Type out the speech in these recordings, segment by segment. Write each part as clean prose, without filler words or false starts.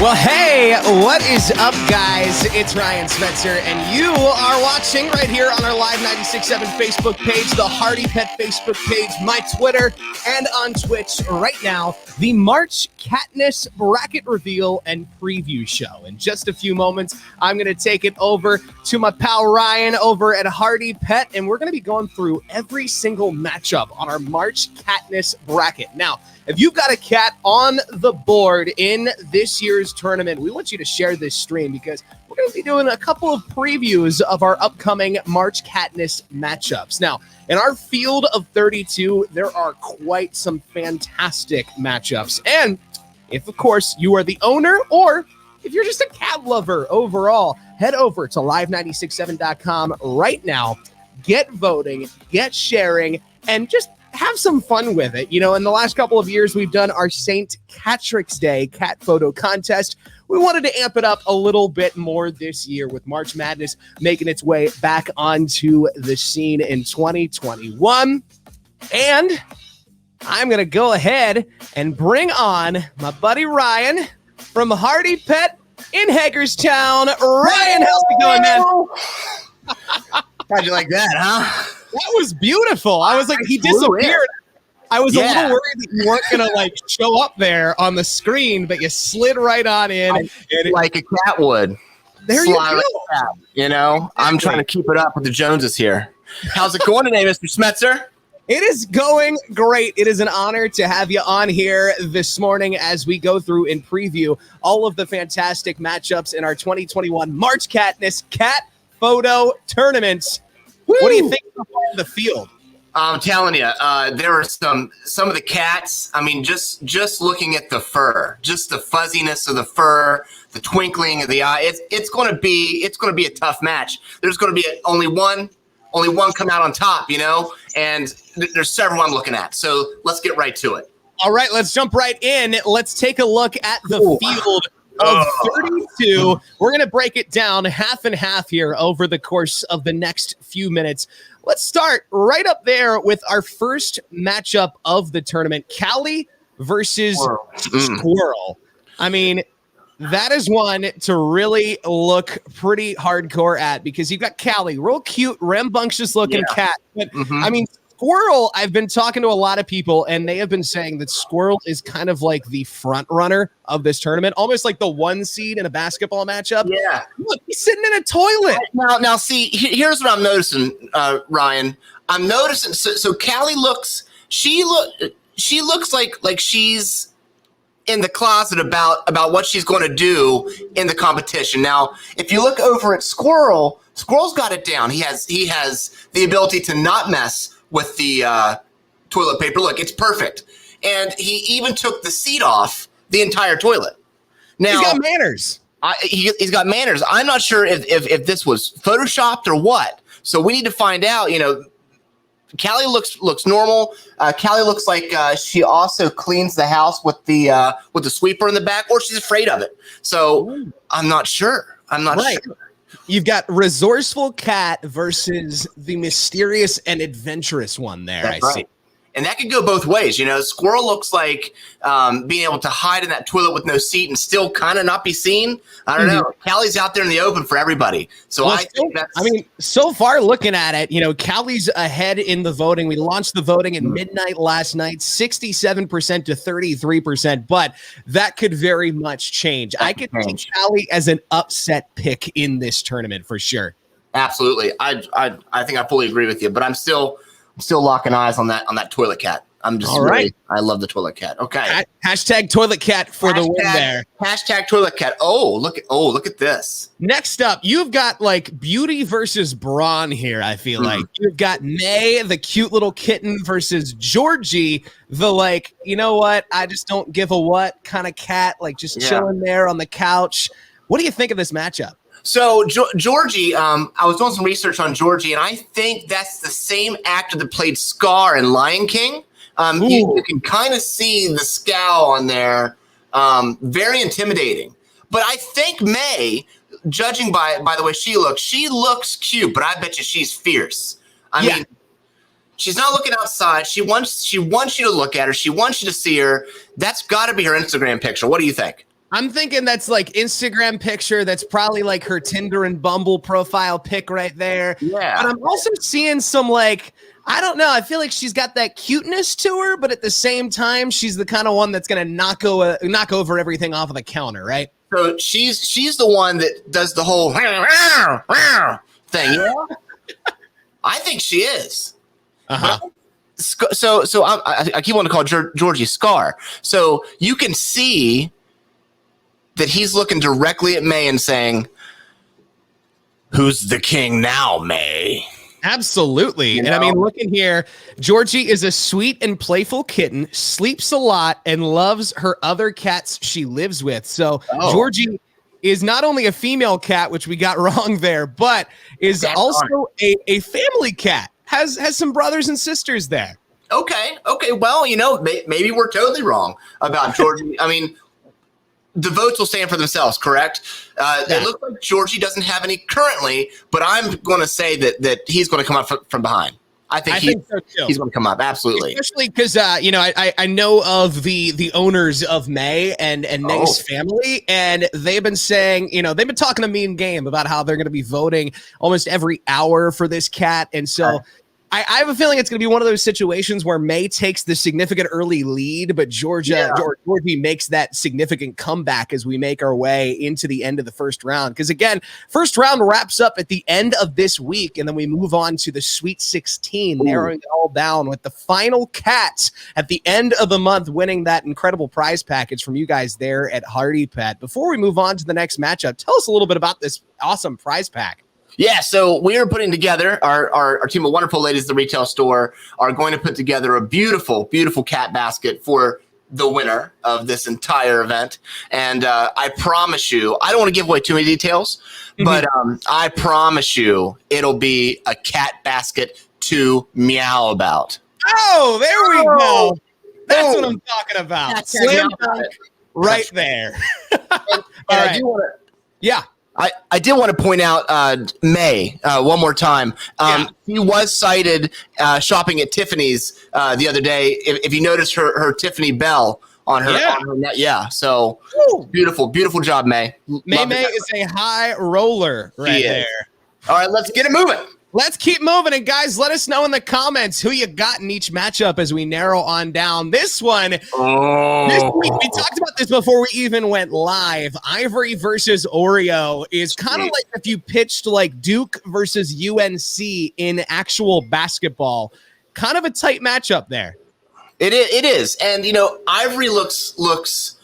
Well, hey, what is up, guys? It's Ryan Spencer, and you are watching right here on our Live 96.7 Facebook page, the Hardy Pet Facebook page, my Twitter, and on Twitch right now, the March Catness bracket reveal and preview show. In just a few moments, I'm going to take it over to my pal Ryan over at Hardy Pet, and we're going to be going through every single matchup on our March Catness bracket. Now, if you've got a cat on the board in this year's tournament, we want you to share this stream because we're going to be doing a couple of previews of our upcoming March Catness matchups. Now, in our field of 32, there are quite some fantastic matchups. And if, of course, you are the owner or if you're just a cat lover overall, head over to live967.com right now. Get voting, get sharing, and just have some fun with it. You know, in the last couple of years, we've done our St. Catrick's Day cat photo contest. We wanted to amp it up a little bit more this year with March Madness making its way back onto the scene in 2021. And I'm going to go ahead and bring on my buddy Ryan from Hardy Pet in Hagerstown. Ryan, how's it going, man? How'd you like that, huh? That was beautiful. I was like, he disappeared. I was a little worried that you weren't going to like show up there on the screen, but you slid right on in. Like a cat would. There you go. Like a cat, you know, I'm trying to keep it up with the Joneses here. How's it going today, Mr. Smetzer? It is going great. It is an honor to have you on here this morning as we go through and preview all of the fantastic matchups in our 2021 March Catness Cat Photo Tournament. Woo! What do you think of the field? I'm telling you, there were some of the cats. I mean, just looking at the fur, just the fuzziness of the fur, the twinkling of the eye. It's going to be a tough match. There's going to be only one come out on top, you know, and there's several I'm looking at. So let's get right to it. All right, let's jump right in. Let's take a look at the field of 32. We're going to break it down half and half here over the course of the next few minutes. Let's start right up there with our first matchup of the tournament, Cali versus Squirrel. I mean, that is one to really look pretty hardcore at because you've got Cali, real cute, rambunctious looking cat. But I mean, Squirrel, I've been talking to a lot of people, and they have been saying that Squirrel is kind of like the front runner of this tournament, almost like the 1 seed in a basketball matchup. Yeah. Look, he's sitting in a toilet. Now, see, here's what I'm noticing, Ryan. I'm noticing, so Cali looks like she's in the closet about what she's going to do in the competition. Now, if you look over at Squirrel's got it down. He has the ability to not mess with the toilet paper. Look, it's perfect. And he even took the seat off the entire toilet. Now, he's got manners. He's got manners. I'm not sure if this was photoshopped or what. So we need to find out, you know. Cali looks normal. Cali looks like she also cleans the house with the sweeper in the back, or she's afraid of it. So I'm not sure. Sure. You've got resourceful cat versus the mysterious and adventurous one there. That's right. See. And that could go both ways. You know, Squirrel looks like being able to hide in that toilet with no seat and still kind of not be seen. I don't know. Cali's out there in the open for everybody. So I think so far looking at it, you know, Cali's ahead in the voting. We launched the voting at midnight last night, 67% to 33%, but that could very much change. I could take Cali as an upset pick in this tournament for sure. Absolutely. I think I fully agree with you, but I'm still locking eyes on that toilet cat. I'm just I love the toilet cat. Okay. Hashtag toilet cat for the win there. Hashtag toilet cat. Oh, look at this. Next up, you've got like Beauty versus Brawn here, I feel like. You've got May, the cute little kitten, versus Georgie, the like, you know what, I just don't give a what kind of cat, like just chilling there on the couch. What do you think of this matchup? So Georgie, I was doing some research on Georgie, and I think that's the same actor that played Scar in Lion King. You can kind of see the scowl on there, very intimidating. But I think May, judging by the way she looks cute, but I bet you she's fierce. I mean, she's not looking outside. She wants you to look at her. She wants you to see her. That's got to be her Instagram picture. What do you think? I'm thinking that's like Instagram picture. That's probably like her Tinder and Bumble profile pic right there. Yeah. But I'm also seeing some like, I don't know. I feel like she's got that cuteness to her, but at the same time, she's the kind of one that's going to knock over everything off of the counter, right? So she's the one that does the whole thing. Yeah? I think she is. Uh-huh. So I keep wanting to call Georgie Scar. So you can see that he's looking directly at May and saying, "Who's the king now, May?" Absolutely. You know? And I mean, looking here, Georgie is a sweet and playful kitten, sleeps a lot, and loves her other cats she lives with. So Georgie is not only a female cat, which we got wrong there, but is also a family cat. Has some brothers and sisters there. Okay. Well, maybe we're totally wrong about Georgie. I mean, the votes will stand for themselves, correct? It looks like Georgie doesn't have any currently, but I'm going to say that he's going to come up from behind. I think so too. He's going to come up, absolutely. Especially because, I know of the owners of May and May's family, and they've been saying, they've been talking a mean game about how they're going to be voting almost every hour for this cat. And so I have a feeling it's going to be one of those situations where May takes the significant early lead, but Georgie makes that significant comeback as we make our way into the end of the first round. Because again, first round wraps up at the end of this week, and then we move on to the Sweet 16, narrowing it all down with the final cats at the end of the month winning that incredible prize package from you guys there at Hardy Pet. Before we move on to the next matchup, tell us a little bit about this awesome prize pack. Yeah, so we are putting together, our team of wonderful ladies at the retail store are going to put together a beautiful, beautiful cat basket for the winner of this entire event. And I promise you, I don't want to give away too many details, but I promise you it'll be a cat basket to meow about. Oh, there we go. That's what I'm talking about. Slam dunk right there. I do want to... I did want to point out May one more time. She was cited shopping at Tiffany's the other day. If you notice her Tiffany bell on her net. Yeah. So beautiful job, May. May is a high roller right there. All right, let's get it moving. Let's keep moving. And guys, let us know in the comments who you got in each matchup as we narrow on down this one. This week, we talked about this before we even went live. Ivory versus Oreo is kind of like if you pitched like Duke versus UNC in actual basketball. Kind of a tight matchup there. It is. And, Ivory looks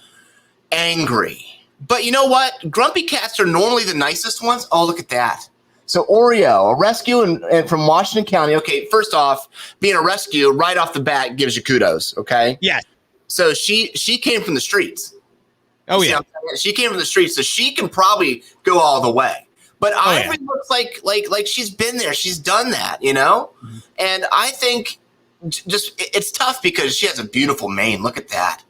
angry. But you know what? Grumpy cats are normally the nicest ones. Oh, look at that. So Oreo, a rescue and from Washington County. Okay, first off, being a rescue right off the bat gives you kudos, okay? Yeah. So she came from the streets. Oh, yeah. She came from the streets, so she can probably go all the way. But Ivory looks like she's been there. She's done that, And I think it's tough because she has a beautiful mane. Look at that.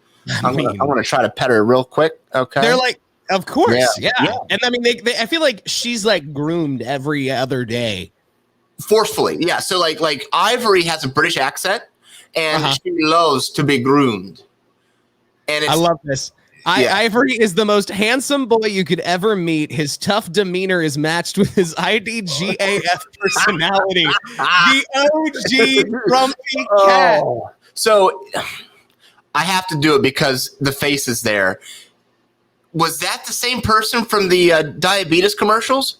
I'm gonna try to pet her real quick, okay? They're like, of course, yeah. And I mean, they I feel like she's like groomed every other day, forcefully. Yeah. So like Ivory has a British accent, and she loves to be groomed. And I love this. Ivory is the most handsome boy you could ever meet. His tough demeanor is matched with his IDGAF personality. The OG grumpy cat. So I have to do it because the face is there. Was that the same person from the diabetes commercials?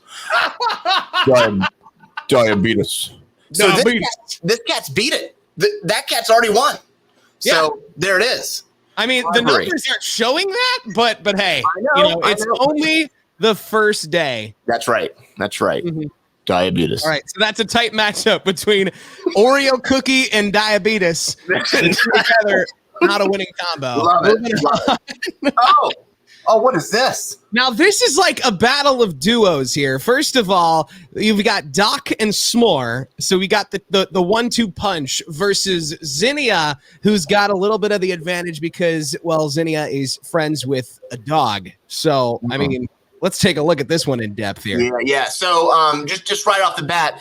Diabetes. So this cat's beat it. That cat's already won. So there it is. I mean, the numbers aren't showing that, but hey, it's only the first day. That's right. Diabetes. All right, so that's a tight matchup between Oreo cookie and diabetes. Together, not a winning combo. Love it. Oh, what is this? Now, this is like a battle of duos here. First of all, you've got Doc and S'more. So we got the 1-2 punch versus Zinnia, who's got a little bit of the advantage because, well, Zinnia is friends with a dog. So, I mean, let's take a look at this one in depth here. Yeah. So just right off the bat,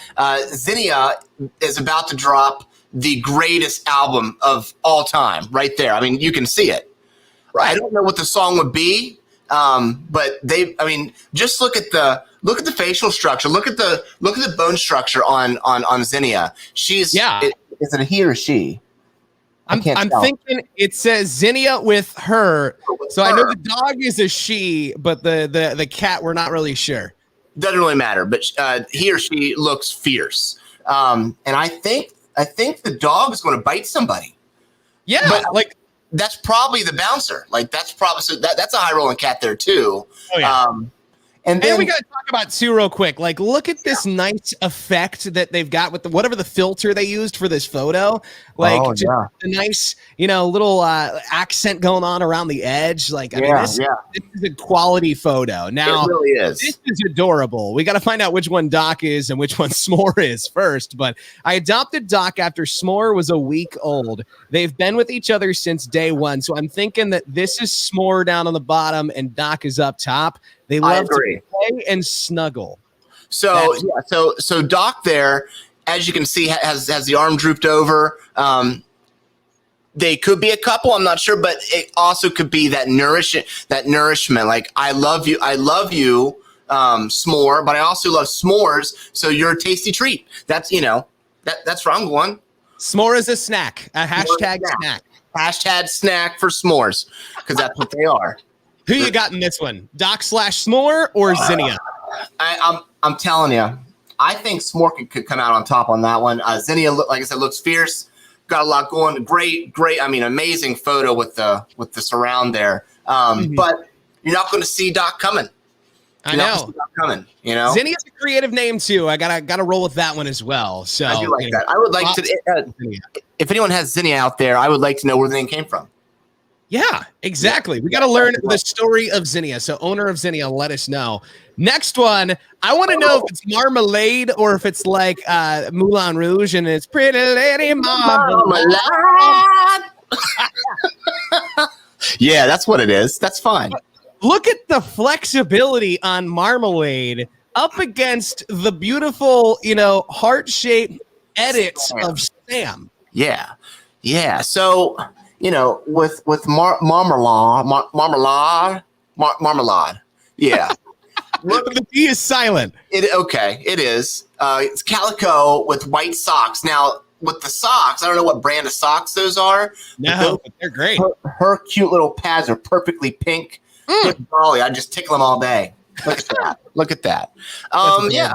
Zinnia is about to drop the greatest album of all time right there. I mean, you can see it. Right. I don't know what the song would be, But just look at the facial structure. Look at the bone structure on Zinnia. Is it a he or she? I'm thinking it says Zinnia with her. So I know the dog is a she, but the cat, we're not really sure. Doesn't really matter, but he or she looks fierce. And I think the dog is going to bite somebody. Yeah, but that's probably the bouncer. That's a high rolling cat there too. Oh yeah. And then we got to talk about Sue real quick. Look at this nice effect that they've got with whatever the filter they used for this photo. The nice, little accent going on around the edge. This is a quality photo. Now, it really is. This is adorable. We got to find out which one Doc is and which one S'more is first. But I adopted Doc after S'more was a week old. They've been with each other since day one. So I'm thinking that this is S'more down on the bottom and Doc is up top. They love to play and snuggle. So Doc there, as you can see, has the arm drooped over. They could be a couple, I'm not sure, but it also could be that nourishment. Like, I love you, S'more, but I also love s'mores. So you're a tasty treat. That's that's where I'm going. S'more is a snack, a hashtag snack. Hashtag snack for s'mores, because that's what they are. Who you got in this one? Doc/S'more or Zinnia? I'm telling you, I think S'more could come out on top on that one. Zinnia, like I said, looks fierce. Got a lot going. Great. Amazing photo with the surround there. But you're not going to see Doc coming. I know. Zinnia's a creative name too. I gotta roll with that one as well. So I do like that. I would like to. If anyone has Zinnia out there, I would like to know where the name came from. Yeah, exactly. We got to learn the story of Zinnia. So owner of Zinnia, let us know. Next one, I want to know if it's Marmalade or if it's like Moulin Rouge and it's Pretty Lady Marmalade. Yeah, that's what it is. That's fine. Look at the flexibility on Marmalade up against the beautiful, heart-shaped edits of Sam. Yeah. So, with marmalade. Yeah. The D is silent. It is. It's calico with white socks. Now, with the socks, I don't know what brand of socks those are. No, but they're great. Her cute little pads are perfectly pink. Golly, I just tickle them all day. Look at that. Yeah.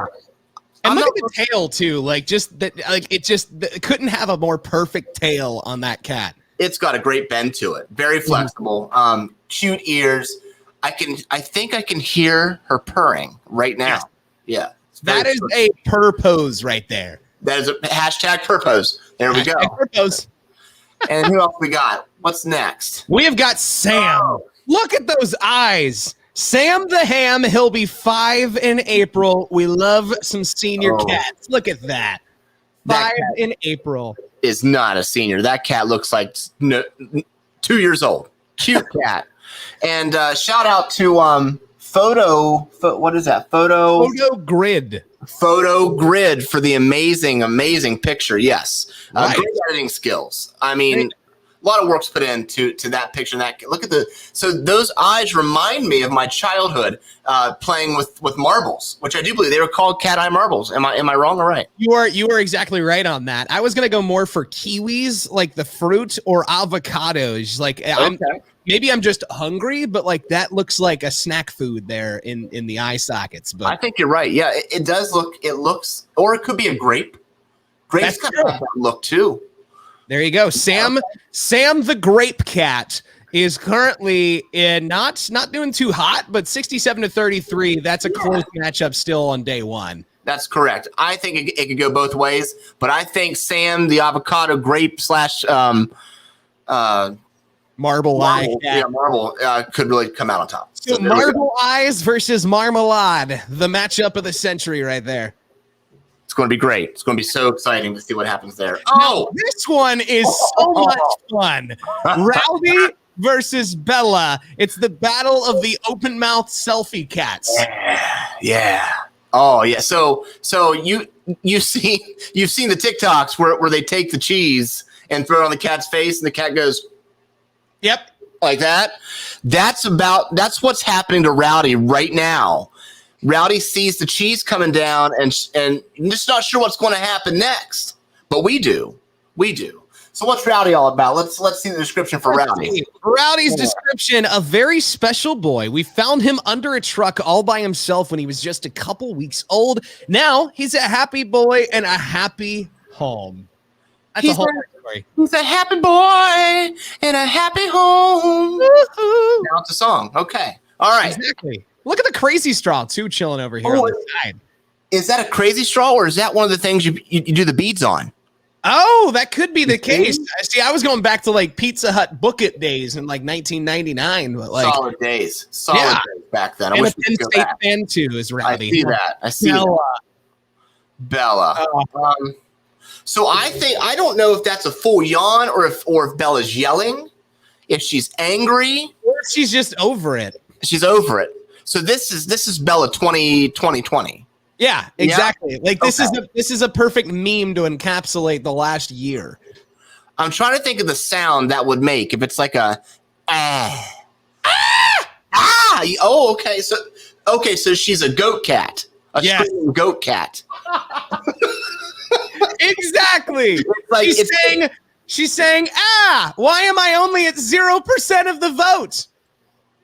And look at the tail too. It couldn't have a more perfect tail on that cat. It's got a great bend to it. Very flexible. Cute ears. I think I can hear her purring right now. Yeah. That is a purr pose right there. That is a hashtag purr pose. There we go. Purr pose. And who else we got? What's next? We have got Sam. Oh. Look at those eyes. Sam the Ham. He'll be 5 in April. We love some senior cats. Look at that. 5 in April. Is not a senior. That cat looks like 2 years old. Cute cat. And shout out to what is that? Photo Grid. Photo Grid for the amazing picture. Yes. Right. Great editing skills. I mean, a lot of work's put into that picture. Look at so those eyes remind me of my childhood playing with marbles, which I do believe they were called cat eye marbles. Am I wrong or right? You are exactly right on that. I was gonna go more for kiwis, like the fruit, or avocados. Maybe I'm just hungry, but that looks like a snack food there in the eye sockets. But I think you're right. Yeah, it does look. It looks, or it could be a grape. Grapes kind of have that look too. There you go. Sam the Grape Cat is currently not doing too hot, but 67-33. That's a close matchup still on day one. That's correct. I think it could go both ways, but I think Sam the avocado grape / marble eye cat. Yeah, marble could really come out on top. So marble eyes versus marmalade, the matchup of the century right there. It's going to be great. It's going to be so exciting to see what happens there. Oh, this one is so much fun. Rowdy versus Bella. It's the battle of the open mouth selfie cats. Yeah. Oh, yeah. So you've seen the TikToks where they take the cheese and throw it on the cat's face and the cat goes, "Yep." like that. That's what's happening to Rowdy right now. Rowdy sees the cheese coming down and just not sure what's going to happen next. But we do. So what's Rowdy all about? Let's see the description for Rowdy. Rowdy's description: a very special boy. We found him under a truck all by himself when he was just a couple weeks old. Now he's a happy boy and a happy home. That's a whole story. He's a happy boy in a happy home. Woo-hoo. Now it's a song. Okay. All right. Exactly. Look at the crazy straw too, chilling over here on the side. Is that a crazy straw, or is that one of the things you do the beads on? Oh, that could be the case. See, I was going back to like Pizza Hut Book It days in like 1999. But like, solid days back then. And a Penn State fan too is Rowdy. I see that. I see Bella. So I don't know if that's a full yawn or if Bella's yelling, if she's angry, or if she's just over it. She's over it. So this is Bella 2020. Yeah, exactly. Yeah? Like this is a perfect meme to encapsulate the last year. I'm trying to think of the sound that would make if it's like a Oh, okay. So she's a goat cat. A screaming goat cat. Exactly. Like she's saying, why am I only at 0% of the vote?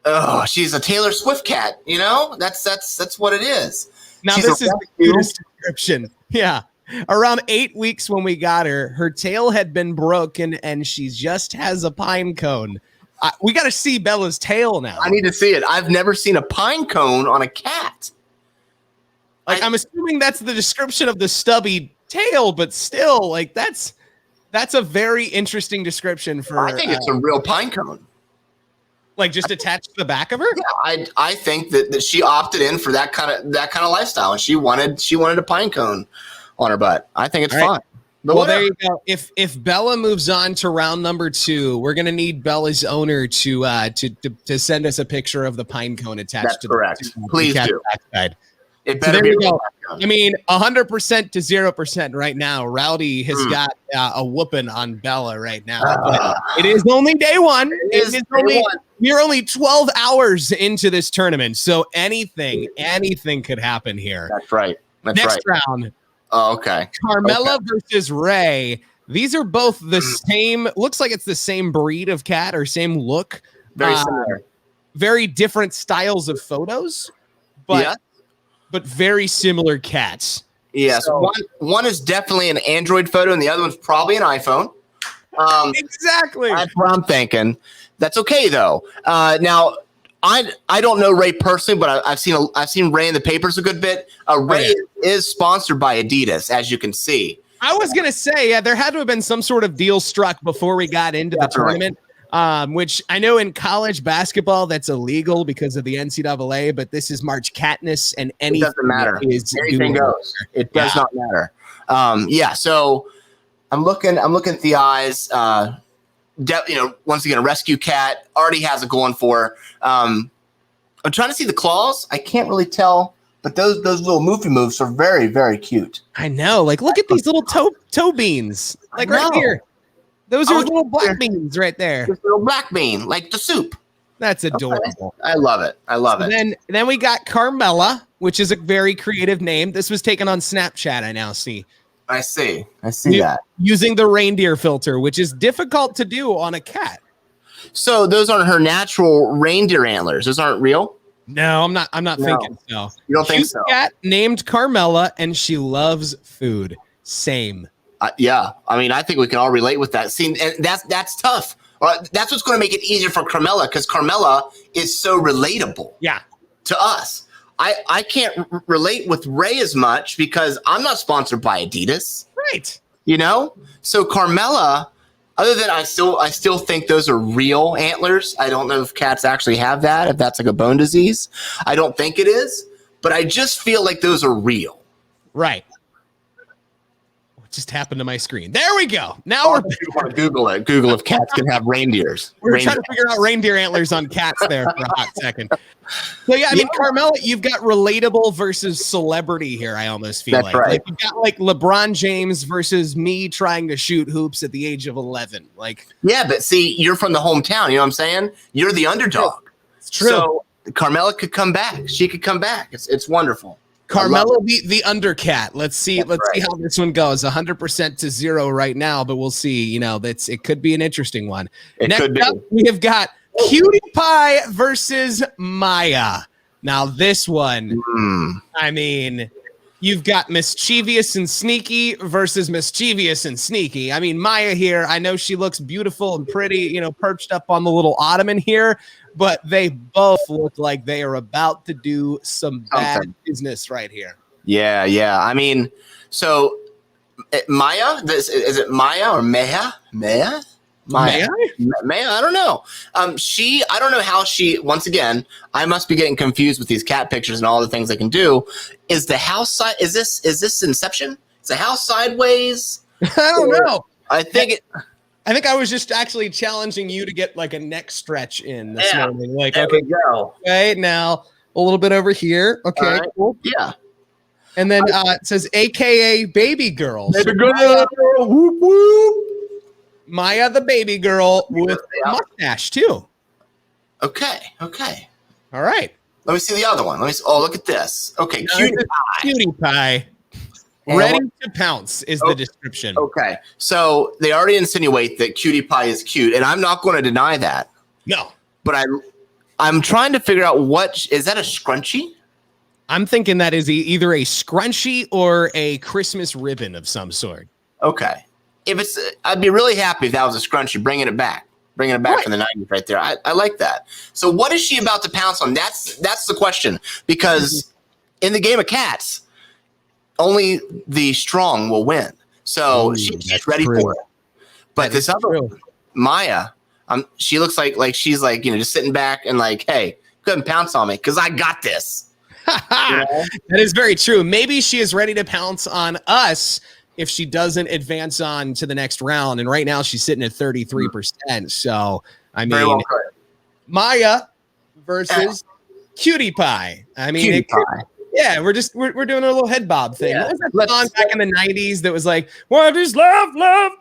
Oh, she's a Taylor Swift cat, you know? That's what it is. Now this is the cutest description. Yeah. Around 8 weeks when we got her tail had been broken and she just has a pine cone. We got to see Bella's tail now. I need to see it. I've never seen a pine cone on a cat. Like I'm assuming that's the description of the stubby tail, but still, like that's a very interesting description for. I think it's a real pine cone. Like just attached to the back of her? Yeah, I think that she opted in for that kind of lifestyle, and she wanted a pine cone on her butt. I think it's fun. Well, there you go. If Bella moves on to round number 2, we're gonna need Bella's owner to send us a picture of the pine cone attached to correct. Please do. Backside. It better be. I mean, 100% to 0% right now. Rowdy has got a whooping on Bella right now. But it is only day one. We're only 12 hours into this tournament, so anything could happen here. That's right. Next round. Oh, okay. Carmella versus Ray. These are both the same. Looks like it's the same breed of cat or same look. Very similar. Very different styles of photos, but very similar cats. Yeah. So one is definitely an Android photo, and the other one's probably an iPhone. Exactly. That's what I'm thinking. That's okay though. Now, I don't know Ray personally, but I've seen Ray in the papers a good bit. Ray is sponsored by Adidas, as you can see. I was gonna say, there had to have been some sort of deal struck before we got into the tournament. Which I know in college basketball that's illegal because of the NCAA, but this is March Catness, and anything doesn't matter. Anything goes. It does not matter. So I'm looking at the eyes. Once again, a rescue cat already has it going for her. I'm trying to see the claws. I can't really tell, but those little moves are very, very cute. I know. Like, look at these little toe beans. Like right here. Those are little black beans right there. This little black bean, like the soup. That's adorable. Okay. I love it. Then we got Carmella, which is a very creative name. This was taken on Snapchat, I now see. I see that. Using the reindeer filter, which is difficult to do on a cat. So those aren't her natural reindeer antlers. Those aren't real? No, I'm not thinking so. You don't think so? Cat named Carmella, and she loves food. Same. Yeah, I mean, I think we can all relate with that. See, and that's tough. That's what's going to make it easier for Carmella, because Carmella is so relatable. Yeah, to us. I can't relate with Ray as much because I'm not sponsored by Adidas. Right. You know, so Carmella. Other than I still think those are real antlers. I don't know if cats actually have that. If that's like a bone disease, I don't think it is. But I just feel like those are real. Right. just happened to my screen? There we go. Now we're want to Google it. Google if cats can have reindeers. We're trying to figure out reindeer antlers on cats there for a hot second. So yeah, I mean, Carmella, you've got relatable versus celebrity here. I almost feel That's right. Like you've got like LeBron James versus me trying to shoot hoops at the age of 11. Like, yeah, but see, you're from the hometown. You know what I'm saying? You're the underdog. It's true. So Carmella could come back. She could come back. It's wonderful. Carmella the undercat. Let's see That's how this one goes. 100% to 0 right now, but we'll see. You know, it could be an interesting one. Next up, we have got Cutie Pie versus Maya. Now this one, I mean, you've got mischievous and sneaky versus mischievous and sneaky. I mean, Maya here, I know she looks beautiful and pretty, you know, perched up on the little ottoman here, but they both look like they are about to do some bad business right here. Yeah. I mean, so Maya, is it Maya or Maya? Maya? Maya, I don't know. I don't know how she. Once again, I must be getting confused with these cat pictures and all the things they can do. Is the house side? Is this Inception? Is the house sideways? I don't know. I think I was just actually challenging you to get like a neck stretch in this morning. Like, there okay, we go. Okay, now a little bit over here. Okay, right. cool. Yeah. And then it says AKA baby girl. Baby girl. Whoop, whoop. Maya the baby girl with a mustache too. Okay. All right. Let me see the other one. Look at this. Okay, Cutie Pie. Cutie Pie. Ready to pounce is the description. Okay, so they already insinuate that Cutie Pie is cute, and I'm not going to deny that. No. But I'm trying to figure out is that a scrunchie? I'm thinking that is either a scrunchie or a Christmas ribbon of some sort. Okay. I'd be really happy if that was a scrunchie, bringing it back from the 90s right there. I like that. So what is she about to pounce on? That's the question, because in the game of cats, only the strong will win. So she's ready for it. But this other Maya, she looks like she's like, you know, just sitting back and like, hey, go ahead and pounce on me because I got this. You know? That is very true. Maybe she is ready to pounce on us if she doesn't advance on to the next round. And right now she's sitting at 33%. So, I mean, Maya versus Cutie Pie. I mean, yeah, we're doing a little head bob thing. Yeah. What was that song back in the 90s that was like, what is love,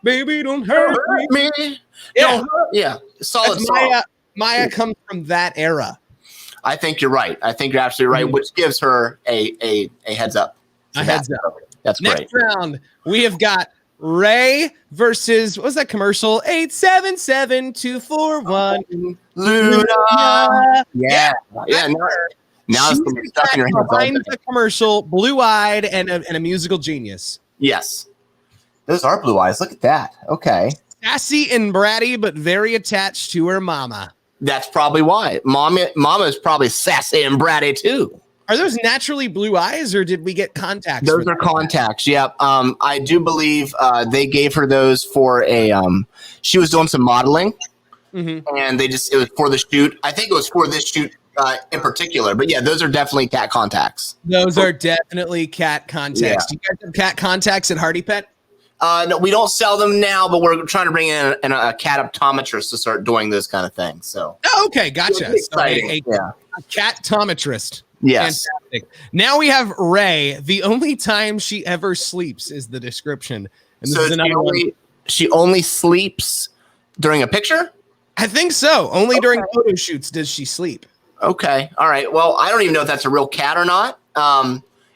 baby, don't hurt me. Yeah. Solid song. Maya comes from that era. I think you're right. I think you're absolutely right, which gives her a heads up. Heads up. That's great. Next round, we have got Ray versus, what was that commercial? 877-241. Luna. Yeah. Now it's going to be stuck in your head. Behind the commercial, blue-eyed and a musical genius. Yes. Those are blue eyes. Look at that. Okay. Sassy and bratty, but very attached to her mama. That's probably why. Mama is probably sassy and bratty too. Are those naturally blue eyes, or did we get contacts? Those are contacts. Yep. I do believe they gave her those for she was doing some modeling, and it was for the shoot. I think it was for this shoot in particular. But yeah, those are definitely cat contacts. Those are definitely cat contacts. Yeah. Do you guys have cat contacts at Hardy Pet? No, we don't sell them now, but we're trying to bring in a cat optometrist to start doing those kind of things. So. Oh, okay, gotcha. So a cat-tometrist. Yes. Fantastic. Now we have Ray. The only time she ever sleeps is the description. And this is another one. She only sleeps during a picture? I think so. Only during photo shoots does she sleep. Okay. All right. Well, I don't even know if that's a real cat or not.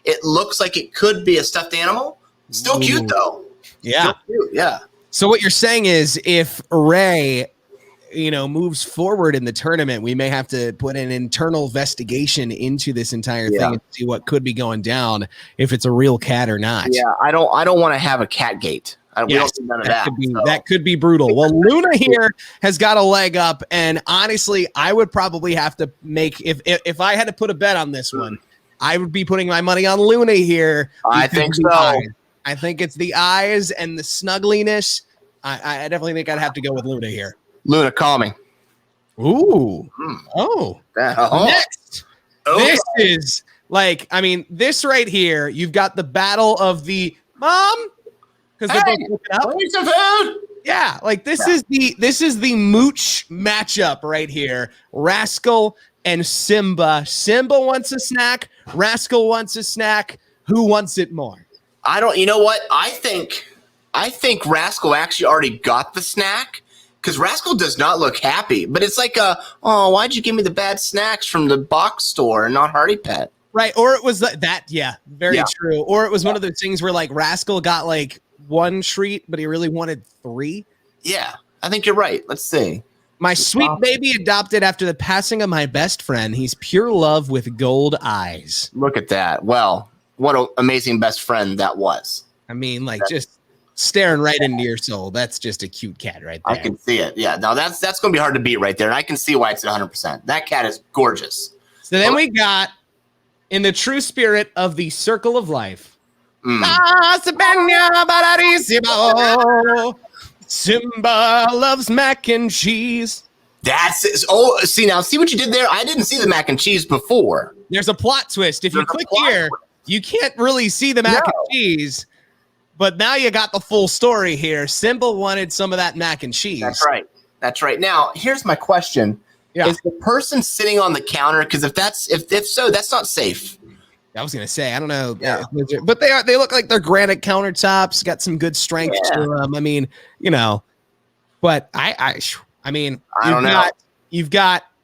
It looks like it could be a stuffed animal. Still cute, though. Yeah. Cute. Yeah. So what you're saying is if Ray, moves forward in the tournament, we may have to put an internal investigation into this entire thing and see what could be going down, if it's a real cat or not. Yeah. I don't want to have a cat gate. We don't do none of that. That could be brutal. Well, Luna here has got a leg up, and honestly, I would probably have to make if I had to put a bet on this one, I would be putting my money on Luna here. I think so. I think it's the eyes and the snuggliness. I definitely think I'd have to go with Luna here. Luna, call me. Ooh. Oh. Next. This is this right here. You've got the battle of the mom. because they're both looking up. Need some food. Yeah, like this is the mooch matchup right here. Rascal and Simba. Simba wants a snack. Rascal wants a snack. Who wants it more? You know what? I think Rascal actually already got the snack because Rascal does not look happy. But it's like, why'd you give me the bad snacks from the box store and not Hardy Pet? Right, or it was very true. Or it was one of those things where like Rascal got like one treat, but he really wanted 3. Yeah, I think you're right. Let's see. My sweet baby adopted after the passing of my best friend. He's pure love with gold eyes. Look at that. Well, what an amazing best friend that was. I mean, like just staring right into your soul. That's just a cute cat right there. I can see it. Yeah, no, that's going to be hard to beat right there. And I can see why it's 100%. That cat is gorgeous. So then we got, in the true spirit of the circle of life, Simba loves mac and cheese. See what you did there? I didn't see the mac and cheese before. There's a plot twist. If you click here, you can't really see the mac and cheese, but now you got the full story here. Simba wanted some of that mac and cheese. That's right. Now, here's my question. Yeah. Is the person sitting on the counter? Because if so, that's not safe. I was gonna say, I don't know, but they look like they're granite countertops, got some good strength to them. I mean, but I mean, I don't know.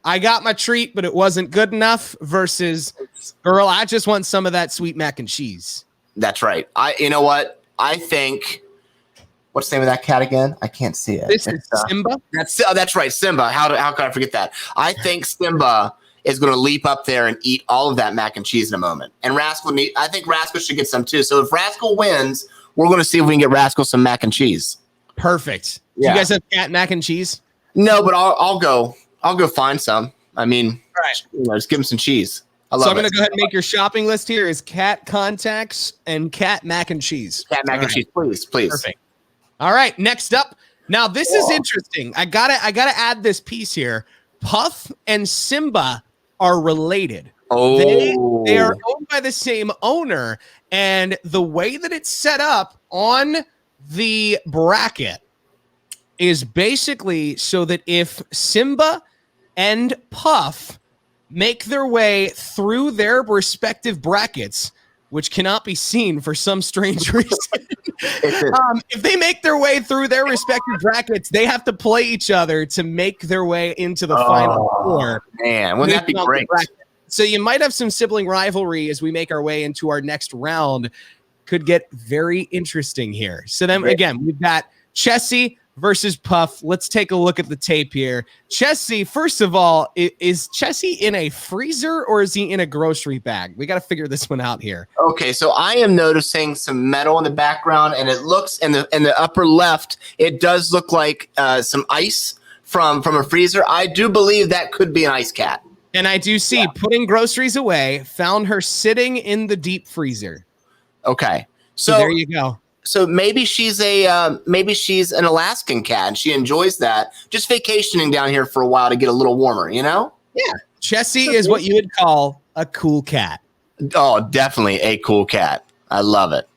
I got my treat, but it wasn't good enough. Versus, girl, I just want some of that sweet mac and cheese. That's right. You know what? I think. What's the name of that cat again? I can't see it. This is Simba. That's right, Simba. How could I forget that? I think Simba is going to leap up there and eat all of that mac and cheese in a moment. And I think Rascal should get some too. So if Rascal wins, we're going to see if we can get Rascal some mac and cheese. Perfect. Yeah. Do you guys have cat mac and cheese? No, but I'll go find some. I mean, just give him some cheese. I'm going to go ahead and make your shopping list here is cat contacts and cat mac and cheese. Cat mac and cheese, please. Perfect. All right, next up. Now this is interesting. I gotta add this piece here. Puff and Simba are related. Oh, they are owned by the same owner, and the way that it's set up on the bracket is basically so that if Simba and Puff make their way through their respective brackets, which cannot be seen for some strange reason. If they make their way through their respective brackets, they have to play each other to make their way into the final 4. Man, wouldn't that be great? So you might have some sibling rivalry as we make our way into our next round. Could get very interesting here. So then again, we've got Chessy versus Puff. Let's take a look at the tape here. Chessy, first of all, is Chessy in a freezer or is he in a grocery bag? We got to figure this one out here. Okay, so I am noticing some metal in the background, and it looks in the upper left, it does look like some ice from a freezer. I do believe that could be an ice cat. And I do see putting groceries away, found her sitting in the deep freezer. Okay. So there you go. So maybe she's an Alaskan cat and she enjoys that, just vacationing down here for a while to get a little warmer, Yeah. Chessy is what you would call a cool cat. Oh, definitely a cool cat. I love it.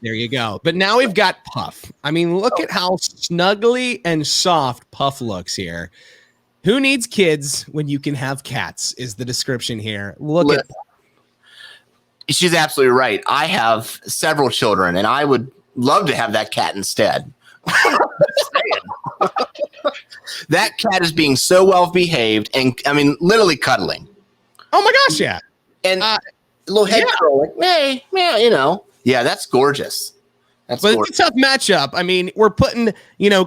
There you go. But now we've got Puff. I mean, look at how snuggly and soft Puff looks here. Who needs kids when you can have cats is the description here. Look at Puff. She's absolutely right. I have several children, and I would love to have that cat instead. That cat is being so well behaved, and I mean, literally cuddling. Oh my gosh, yeah. And little head curl, like, hey, Yeah, that's gorgeous. It's a tough matchup. I mean, we're putting,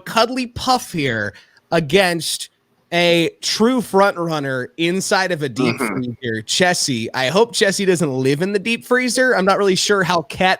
cuddly Puff here against a true front runner inside of a deep freezer, Chessy. I hope Chessy doesn't live in the deep freezer. I'm not really sure how cat,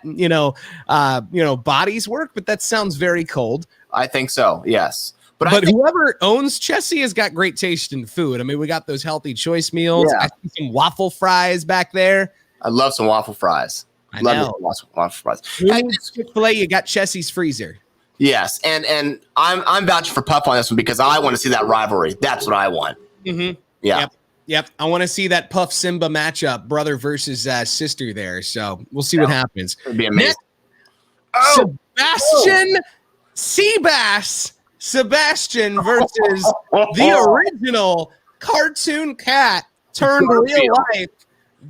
bodies work, but that sounds very cold. I think so. Yes. But whoever owns Chessy has got great taste in food. I mean, we got those healthy choice meals. Yeah. I see some waffle fries back there. I love some waffle fries. I know. Waffle fries. Chick-fil-A, you got Chessy's freezer. Yes, and I'm vouching for Puff on this one because I want to see that rivalry. That's what I want. Mm-hmm. Yeah. Yep. I want to see that Puff Simba matchup, brother versus sister there. So we'll see what happens. It'd be amazing. Sebastian versus the original cartoon cat turned real life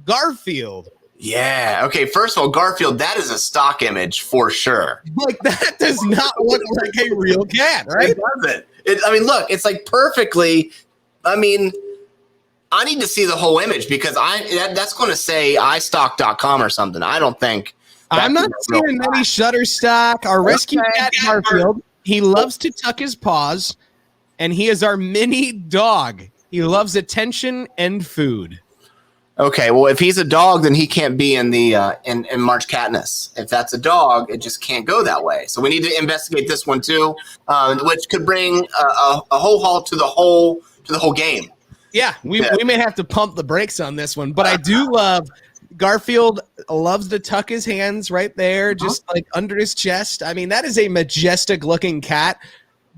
Garfield. Yeah. Okay. First of all, Garfield, that is a stock image for sure. Like, that does not look like a real cat, right? It doesn't. I mean, look, it's like perfectly. I mean, I need to see the whole image because that's going to say iStock.com or something. I don't think. I'm not seeing any Shutterstock. Our rescue cat Garfield. He loves to tuck his paws, and he is our mini dog. He loves attention and food. Okay, well, if he's a dog, then he can't be in the in March Catness. If that's a dog, it just can't go that way. So we need to investigate this one too, which could bring a whole halt to the whole game. Yeah, we may have to pump the brakes on this one, but I do love Garfield loves to tuck his hands right there, just like under his chest. I mean, that is a majestic looking cat,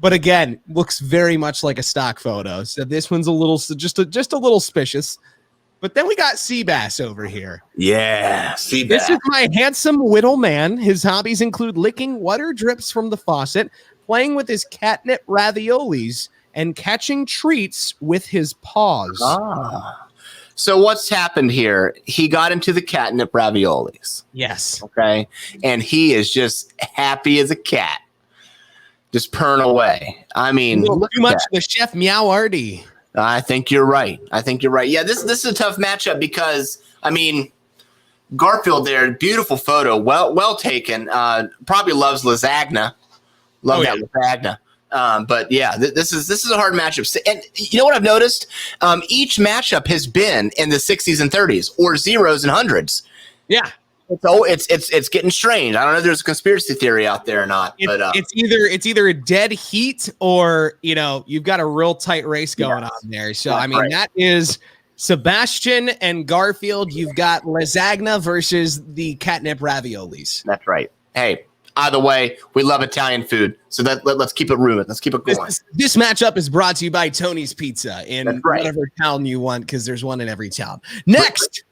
but again, looks very much like a stock photo. So this one's a little, just a little suspicious. But then we got Seabass over here. Yeah, Seabass. This is my handsome whittle man. His hobbies include licking water drips from the faucet, playing with his catnip raviolis, and catching treats with his paws. So what's happened here? He got into the catnip raviolis. Yes. Okay. And he is just happy as a cat. Just purring away. I mean, too much of the Chef Meowarty. I think you're right. Yeah, this is a tough matchup because, I mean, Garfield there, beautiful photo, well taken. Probably loves lasagna. Lasagna. But yeah, this is a hard matchup. And you know what I've noticed? Each matchup has been in the 60s and 30s or zeros and hundreds. Yeah. So it's getting strange. I don't know if there's a conspiracy theory out there or not. It's either a dead heat or you've got a real tight race going on there. So I mean that is Sebastian and Garfield. You've got lasagna versus the catnip raviolis. That's right. Hey. Either way, we love Italian food, so let's keep it moving. Let's keep it going. This matchup is brought to you by Tony's Pizza in whatever town you want, because there's one in every town. Next,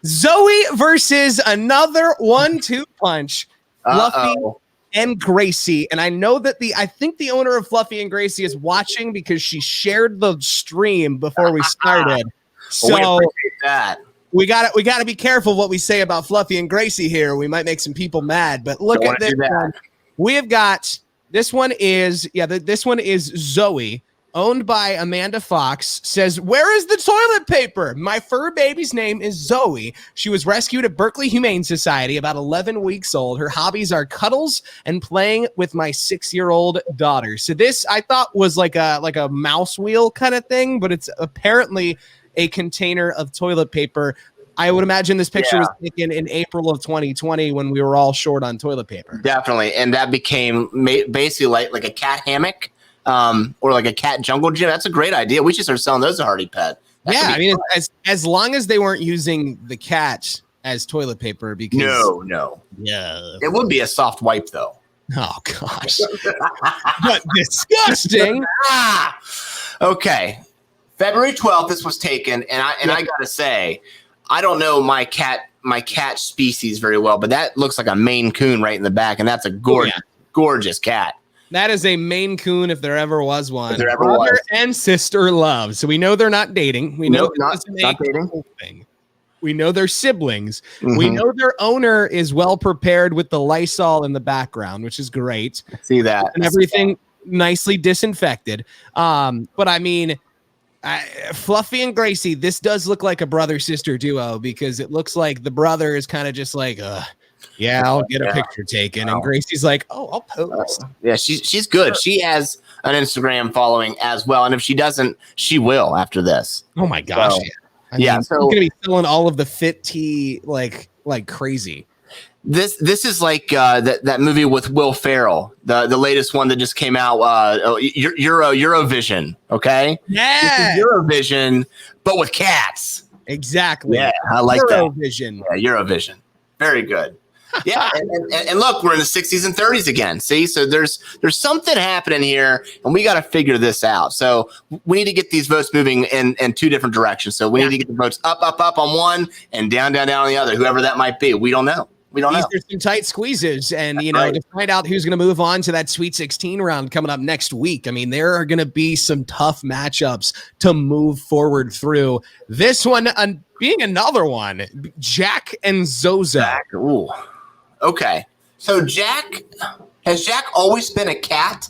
Zoe versus another 1-2 punch, Fluffy and Gracie. And I know that I think the owner of Fluffy and Gracie is watching because she shared the stream before we started. So we appreciate that. We got to be careful what we say about Fluffy and Gracie here. We might make some people mad, but look at this one. We have got this one is Zoe, owned by Amanda Fox, says, "Where is the toilet paper? My fur baby's name is Zoe. She was rescued at Berkeley Humane Society, about 11 weeks old. Her hobbies are cuddles and playing with my 6-year-old daughter." So this I thought was like a mouse wheel kind of thing, but it's apparently a container of toilet paper. I would imagine this picture was taken in April of 2020 when we were all short on toilet paper. Definitely. And that became basically like a cat hammock or like a cat jungle gym. That's a great idea. We should start selling those at Hardy Pet. I mean, as long as they weren't using the cat as toilet paper. Because No. Yeah. It would be a soft wipe, though. Oh, gosh. But disgusting. Okay. February 12th, this was taken, and I gotta say, I don't know my cat species very well, but that looks like a Maine Coon right in the back, and that's a gorgeous cat. That is a Maine Coon if there ever was one. If there ever was. And sister love. So we know they're not dating. We know not dating. Thing. We know they're siblings. Mm-hmm. We know their owner is well prepared with the Lysol in the background, which is great. See that. And everything nicely disinfected. But I mean, Fluffy and Gracie, this does look like a brother-sister duo because it looks like the brother is kind of just like, I'll get a picture taken. And Gracie's like, I'll post. She's good. She has an Instagram following as well. And if she doesn't, she will after this. Oh my gosh. So, so she's going to be selling all of the fit tea like crazy. This is like that movie with Will Ferrell, the latest one that just came out, Eurovision, okay? Yeah. This is Eurovision, but with cats. Exactly. Yeah, I like Eurovision. That. Yeah, Eurovision. Very good. Yeah, and look, we're in the 60s and 30s again. See, so there's something happening here, and we got to figure this out. So we need to get these votes moving in two different directions. So we need to get the votes up on one and down on the other, whoever that might be. We don't know. We don't These know. are some tight squeezes, and Right. to find out who's going to move on to that Sweet 16 round coming up next week. I mean, there are going to be some tough matchups to move forward through. This one being another one, Jack and Zozo. Jack. Ooh. Okay. So has Jack always been a cat?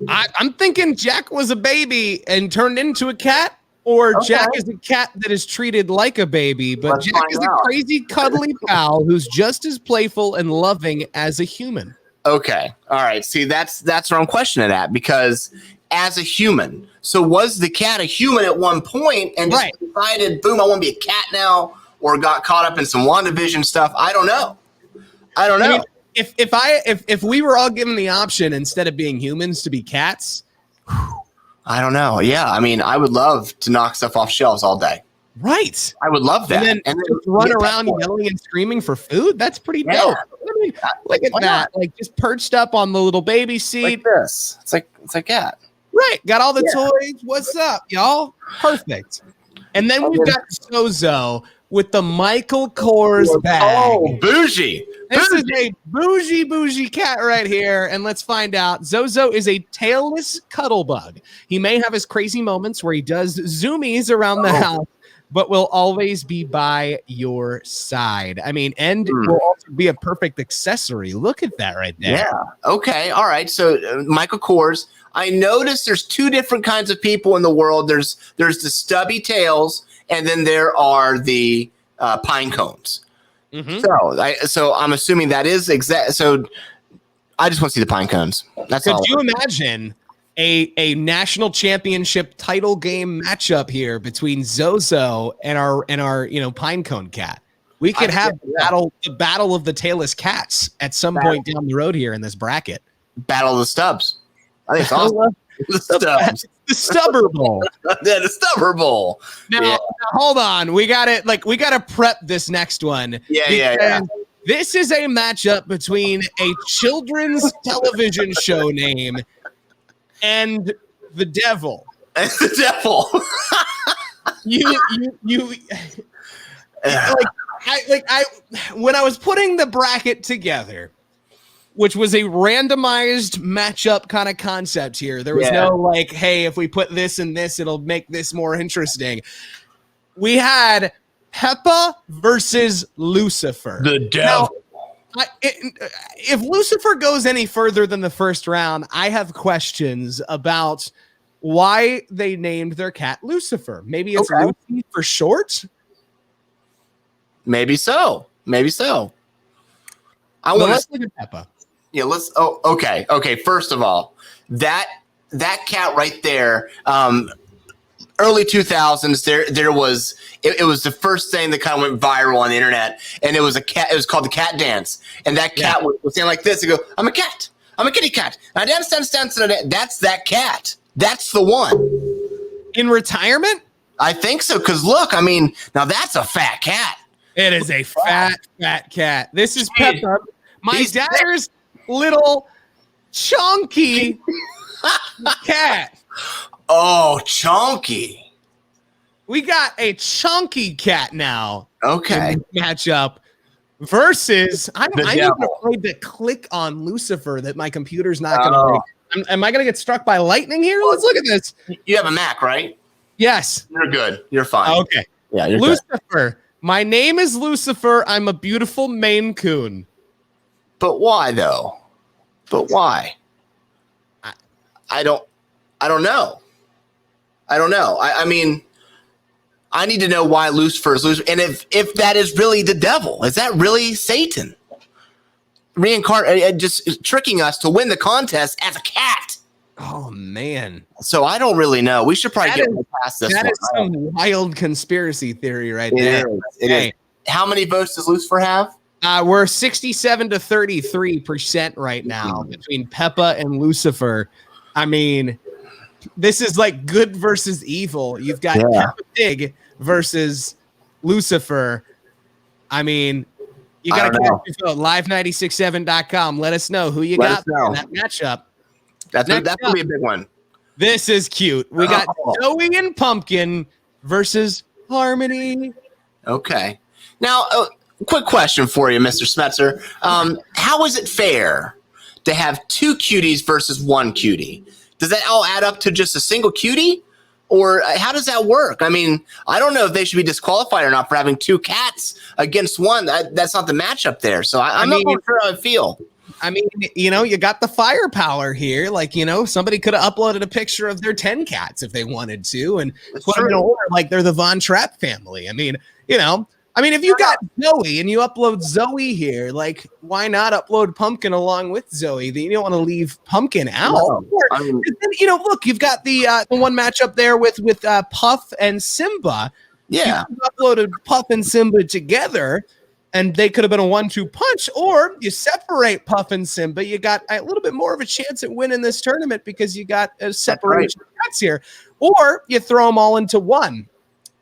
I'm thinking Jack was a baby and turned into a cat, or Jack is a cat that is treated like a baby, but Let's Jack find is out. a crazy, cuddly pal who's just as playful and loving as a human. Okay. All right. See, that's where I'm questioning that, because as a human, so was the cat a human at one point and just decided, boom, I want to be a cat now, or got caught up in some WandaVision stuff? I don't know. I mean, if we were all given the option instead of being humans to be cats, I don't know. Yeah, I mean, I would love to knock stuff off shelves all day. Right. I would love that. And then just run around yelling and screaming for food. That's pretty dope. I mean, look at that. Like just perched up on the little baby seat. Like this. It's like cat. Right. Got all the toys. What's up, y'all? Perfect. And then we've got Zozo with the Michael Kors bag. Oh, bougie. This is a bougie cat right here. And let's find out. Zozo is a tailless cuddle bug. He may have his crazy moments where he does zoomies around the house, but will always be by your side. I mean, and will also be a perfect accessory. Look at that right there. Yeah. Okay. All right. So Michael Kors. I noticed there's two different kinds of people in the world. There's the stubby tails, and then there are the pine cones. Mm-hmm. So I'm assuming that is exact. So I just want to see the pine cones. That's all. Could you imagine a national championship title game matchup here between Zozo and our pine cone cat? We could have the battle of the tailless cats at some point down the road here in this bracket. Battle of the stubs. I think it's awesome. The stubs. The Stubber Bowl. Yeah, the Stubber Bowl. Now, hold on. We gotta prep this next one. Yeah. This is a matchup between a children's television show name and the devil. The devil. When I was putting the bracket together, which was a randomized matchup kind of concept here. There was no like, hey, if we put this and this, it'll make this more interesting. We had Peppa versus Lucifer. The devil. Now, if Lucifer goes any further than the first round, I have questions about why they named their cat Lucifer. Maybe it's Lucy for short. Maybe so. Let's look at Peppa. Yeah, let's. Oh, okay. First of all, that cat right there. Early 2000s. There was. It was the first thing that kind of went viral on the internet, and it was a cat. It was called the cat dance, and that cat would stand like this and go, "I'm a cat. I'm a kitty cat. I dance. That's that cat. That's the one." In retirement, I think so. Because look, I mean, now that's a fat cat. It is a fat cat. This is Peppa. My daughter's little chunky cat. Oh, chunky. We got a chunky cat now. Okay. Matchup versus I'm even afraid to click on Lucifer that my computer's not going to. Am I going to get struck by lightning here? Let's look at this. You have a Mac, right? Yes. You're good. You're fine. Okay. Yeah, you're Lucifer. good. My name is Lucifer. I'm a beautiful Maine Coon. But why though? But why? I don't know. I mean, I need to know why Lucifer is Lucifer, and if that is really the devil, is that really Satan reincarnated, just tricking us to win the contest as a cat? Oh man! So I don't really know. We should probably get past this. That is some wild conspiracy theory right there. It is. How many votes does Lucifer have? We're 67 to 33% right now between Peppa and Lucifer. I mean, this is like good versus evil. You've got Peppa Pig versus Lucifer. I mean, you got to cast your vote. Live967.com. Let us know who you got in that matchup. That's going to be a big one. This is cute. We got Joey and Pumpkin versus Harmony. Okay. Now, quick question for you, Mr. Smetzer. How is it fair to have 2 cuties versus 1 cutie? Does that all add up to just a single cutie? Or how does that work? I mean, I don't know if they should be disqualified or not for having 2 cats against 1. That's not the matchup there. So I'm not sure how I feel. I mean, you got the firepower here. Like, somebody could have uploaded a picture of their 10 cats if they wanted to and put them in order like they're the Von Trapp family. I mean, if you got Zoe and you upload Zoe here, like, why not upload Pumpkin along with Zoe? You don't want to leave Pumpkin out. No, look, you've got the one matchup there with Puff and Simba. Yeah. You uploaded Puff and Simba together, and they could have been a 1-2 punch, or you separate Puff and Simba. You got a little bit more of a chance at winning this tournament because you got a separation of cats here. Or you throw them all into one.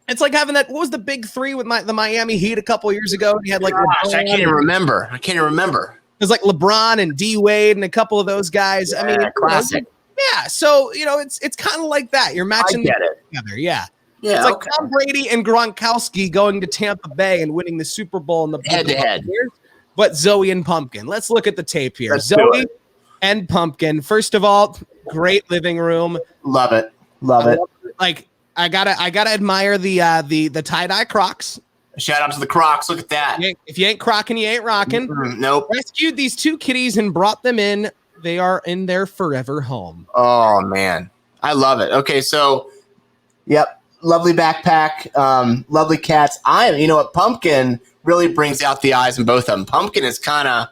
It's like having that. What was the big 3 with the Miami Heat a couple years ago? You had like I can't even remember. It was like LeBron and D Wade and a couple of those guys. Yeah, I mean, classic. Yeah, so it's kind of like that. You're matching them together. Yeah. It's like Tom Brady and Gronkowski going to Tampa Bay and winning the Super Bowl in the head-to-head. But Zoe and Pumpkin. Let's look at the tape here. Let's Zoe and Pumpkin. First of all, great living room. Love it. Like, I gotta admire the tie-dye Crocs. Shout out to the Crocs. Look at that. If you ain't crocking, you ain't rocking. Nope. Rescued these 2 kitties and brought them in. They are in their forever home. Oh man, I love it. Okay, so yep. Lovely backpack, lovely cats. What Pumpkin really brings out the eyes in both of them. Pumpkin is kind of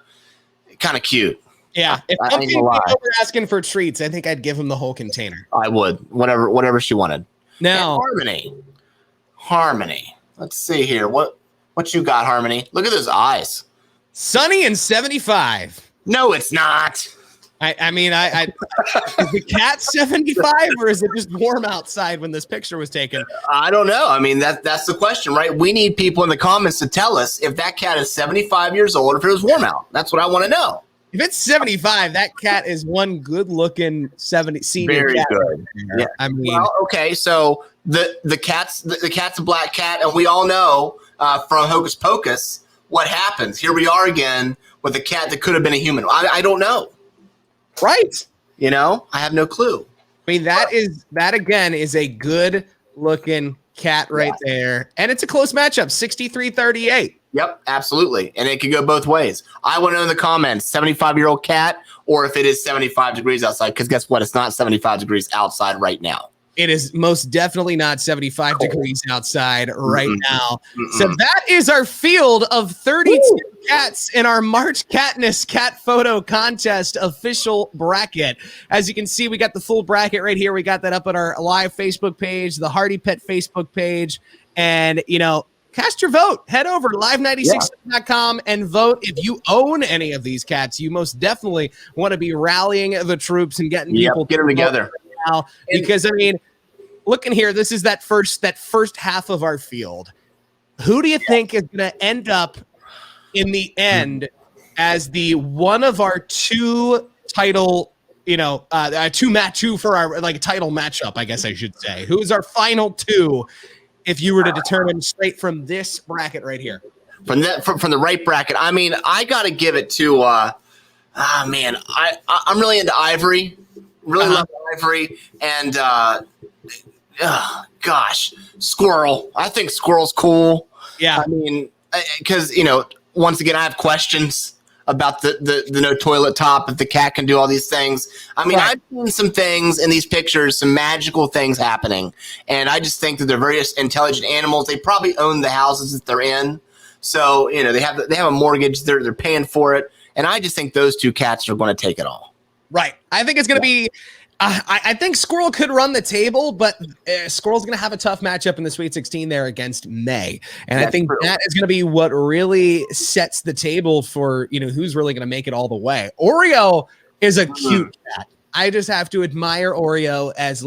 cute. Yeah, if Pumpkin came over asking for treats, I think I'd give him the whole container. I would, whatever she wanted. Now, Harmony. Let's see here. What you got, Harmony? Look at those eyes. Sunny and 75. No, it's not. I mean, is the cat 75 or is it just warm outside when this picture was taken? I don't know. I mean, that's the question, right? We need people in the comments to tell us if that cat is 75 years old, if it was warm out. That's what I want to know. If it's 75, that cat is one good-looking senior Very cat. good. Yeah. I mean, okay, so the cat's a black cat, and we all know from Hocus Pocus what happens. Here we are again with a cat that could have been a human. I don't know. Right. I have no clue. I mean, that again is a good looking cat right there. And it's a close matchup, 63-38. Yep, absolutely. And it could go both ways. I want to know in the comments, 75-year-old cat, or if it is 75 degrees outside, because guess what? It's not 75 degrees outside right now. It is most definitely not 75 degrees outside right now. So that is our field of 32 cats in our March Catness Cat Photo Contest official bracket. As you can see, we got the full bracket right here. We got that up on our live Facebook page, the Hardy Pet Facebook page. And, cast your vote. Head over to live96.com and vote. If you own any of these cats, you most definitely want to be rallying the troops and getting people get them together. Now, because I mean, looking here, this is that first half of our field. Who do you think is going to end up in the end as the one of our 2 title, two for our title matchup? I guess I should say. Who is our final 2? If you were to determine straight from this bracket right here, from the right bracket, I mean, I got to give it to. I'm really into Ivory. Really love Ivory, and Squirrel. I think Squirrel's cool. Yeah, I mean, because once again, I have questions about the no toilet top, if the cat can do all these things. I mean, I've seen some things in these pictures, some magical things happening, and I just think that they're very intelligent animals. They probably own the houses that they're in, so they have a mortgage. They're paying for it, and I just think those 2 cats are going to take it all. Right. I think it's going to be. I think Squirrel could run the table, but Squirrel's going to have a tough matchup in the Sweet 16 there against May. And that's I think true. That is going to be what really sets the table for, who's really going to make it all the way. Oreo is a cute cat. I just have to admire Oreo as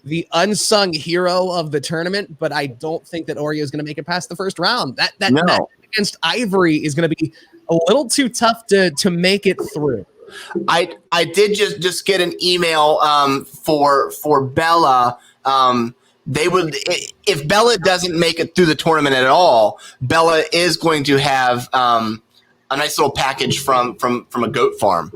the unsung hero of the tournament, but I don't think that Oreo is going to make it past the first round. That match against Ivory is going to be a little too tough to make it through. I did just get an email for Bella they would, if Bella doesn't make it through the tournament at all, Bella is going to have a nice little package from a goat farm.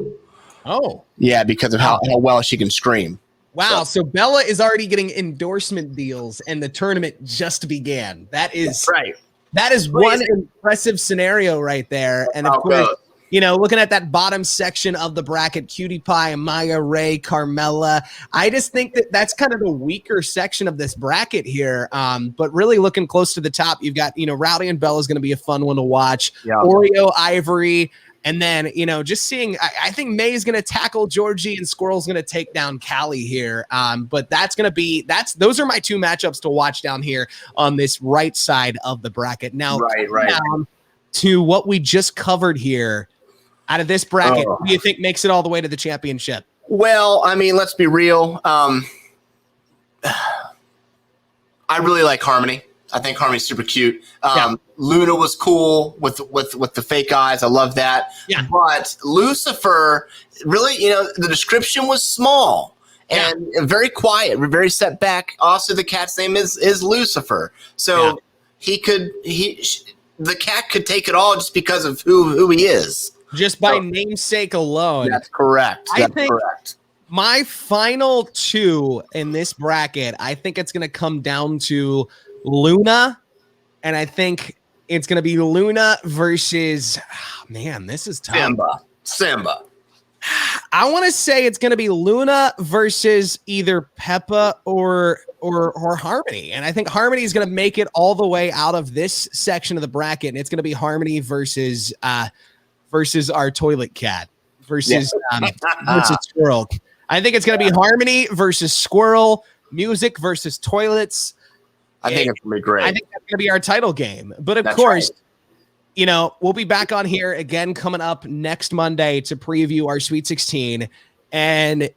Oh, yeah, because of how well she can scream. Wow, so Bella is already getting endorsement deals, and the tournament just began. That's right. That is one impressive scenario right there. And of course, you know, looking at that bottom section of the bracket, Cutie Pie, Maya, Ray, Carmella, I just think that that's kind of the weaker section of this bracket here. But really looking close to the top, you've got, you know, Rowdy and Bella is going to be a fun one to watch. Yeah. Oreo, Ivory. And then, you know, just seeing, I think May is going to tackle Georgie and Squirrel's going to take down Cali here. But that's going to be, those are my two matchups to watch down here on this right side of the bracket. Now, down to what we just covered here out of this bracket, who do you think makes it all the way to the championship? Well, I mean, let's be real. I really like Harmony. I think Harmony's super cute. Luna was cool with the fake eyes. I love that. Yeah. But Lucifer, really, you know, the description was small and very quiet, very set back. Also, the cat's name is Lucifer. So the cat could take it all just because of who he is. Just by namesake alone. That's correct. I think my final two in this bracket, I think it's going to come down to Luna, and I think it's going to be Luna versus, man, this is tough. Simba. I want to say it's going to be Luna versus either Peppa or Harmony, and I think Harmony is going to make it all the way out of this section of the bracket, and it's going to be Harmony versus our toilet cat versus Squirrel. I think it's going to be Harmony versus Squirrel, music versus toilets. I think it's going to be great. I think that's going to be our title game. But of course, you know, we'll be back on here again coming up next Monday to preview our Sweet 16. And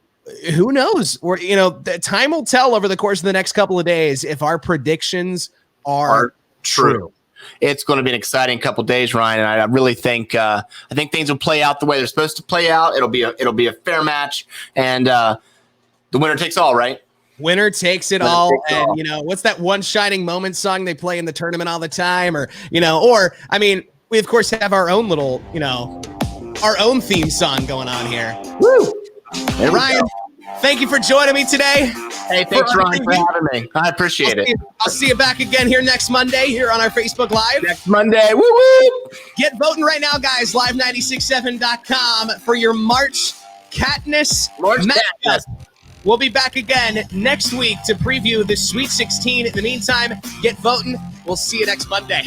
who knows? Or, you know, the time will tell over the course of the next couple of days if our predictions are true. It's going to be an exciting couple of days, Ryan, and I really think I think things will play out the way they're supposed to play out. It'll be a fair match, and the winner takes all, right? Winner takes it all. And, you know, what's that one shining moment song they play in the tournament all the time? Or, you know, or, I mean, we, of course, have our own little, you know, our own theme song going on here. Woo! Hey, Ryan, thank you for joining me today. Hey, thanks, Ryan, for having me. I appreciate it. I'll see you back again here next Monday here on our Facebook Live. Next Monday. Woo woo! Get voting right now, guys. Live967.com for your March Catness. We'll be back again next week to preview the Sweet 16. In the meantime, get voting. We'll see you next Monday.